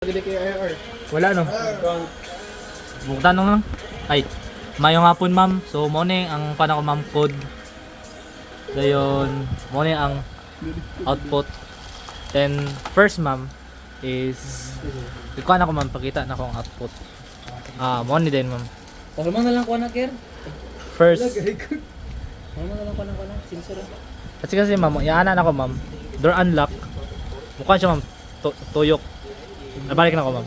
Wala no. Buktan nung lang. Ay, mayong hapon ma'am. So morning ang pana ko ma'am code. Dayon, morning ang output. Then first ma'am is ikaw na ko ma'am pakita na kong output. Morning din ma'am. Paano na lang ko na, Ker? First. Paano na lang ko na, sinsura. Kasi ma'am, iaanan ako ma'am. Door unlock. Mukha siya ma'am. Tuyok. Nabalik na ako ma'am.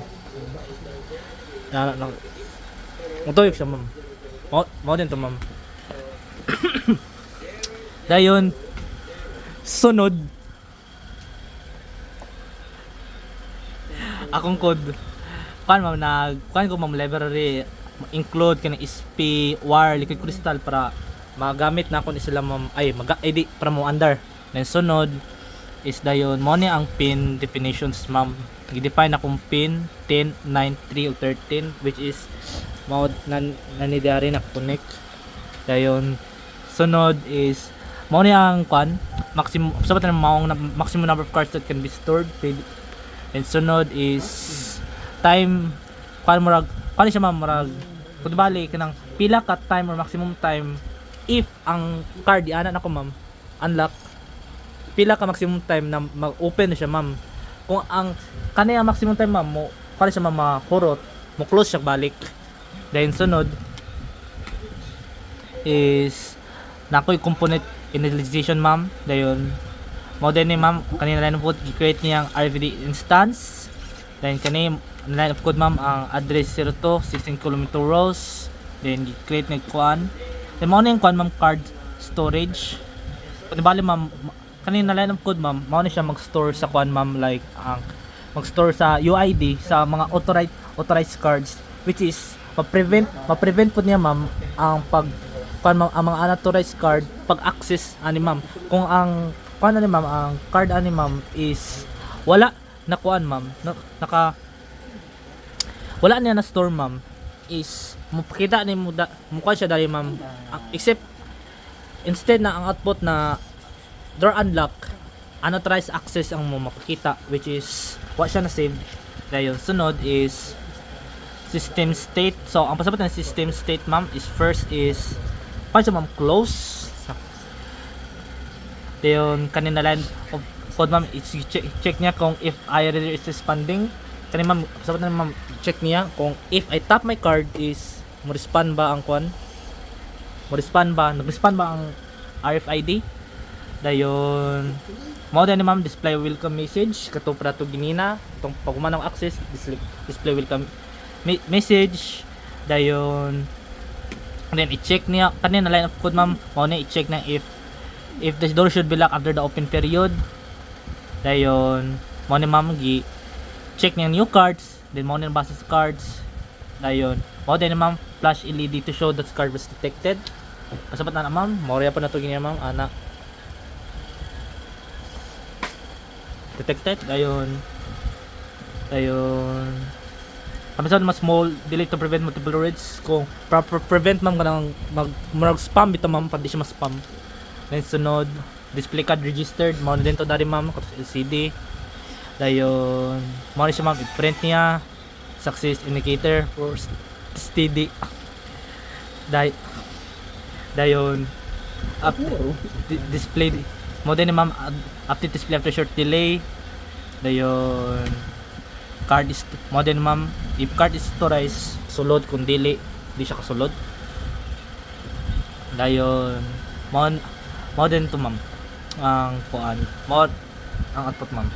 Tuyok siya ma'am. Mo din to ma'am. Dayon. Sunod. Akong code. Kuan ko ma'am library. Include kanang SP, wire, liquid crystal para magamit na ako ni sila ma'am. Di para mo under. Then sunod is dayon mo ni ang pin definitions ma'am. I-define akong pin 10, 9, 3 o 13 which is mo nanidari na connect. Dayon sunod is mo ni ang kwan maximum sabat na maong maximum number of cards that can be stored. And sunod is time kwan siya ma'am murag kung bali kanang pila ka time or maximum time if ang card ana na ko ma'am unlock pila ka maximum time na mag-open na siya ma'am. Kung ang kaniya maximum time ma'am mo para siya ma'am makurot mo close siya balik. Then sunod is nakoy component initialization ma'am. Dayon mo din ni ma'am kanina line of code i-create niyang RVD instance. Then kanina line of code ma'am ang address 02 16 km rows. Then i-create ng kuan. Then mo na yung kuan ma'am card storage. Kung bali ma'am kanina line of code ma'am mo na siya mag-store sa kuan ma'am like ang mag-store sa UID sa mga authorized cards which is ma-prevent po niya ma'am ang ang mga unauthorized card pag-access ani ma'am. Kung ang kuan ani ma'am ang card ani ma'am is wala na kuan ma'am wala niya na store ma'am is mapakita ni mo mukha siya dali ma'am except instead na ang output na door unlock unauthorized access ang mo mapakita which is wa siya na save. Dayon sunod is system state. So ang pasabot ng system state ma'am is first is paano siya ma'am close. Dayon kanina line of code ma'am is check niya kung if IRR is responding. Kani ma'am pasabot na ma'am check niya kung if I tap my card is mo-respond ba ang kuan nag-respond ba ang RFID. Dayon mo din ni ma'am display welcome message kato para to ginina tong pagkuman ng access display welcome message. Dayon and then i-check niya kanina line of code ma'am mo ni i-check na if the door should be locked after the open period. Dayon mo ni ma'am check niya new cards. Then mo ni basa sa cards. Dayon mo din ni ma'am flash LED to show that card was detected. Pasabat na ma'am mo pa na to giniya ma'am ana detected. Dayon pamasad mas small delete to prevent multiple reads. Kung prevent ma'am kanang mag spam bitaw ma'am pag di siya ma-spam. Then sunod display card registered mo din to dari ma'am kato LCD. Dayon mo siya ma'am i-print niya success indicator for steady. Dayon display mo din ma'am update display after short delay. Dayon card is mo din ma'am if card is authorized sulod kung dili di siya kasulod. Dayon mo din to ma'am ang kuan mo ang output ma'am.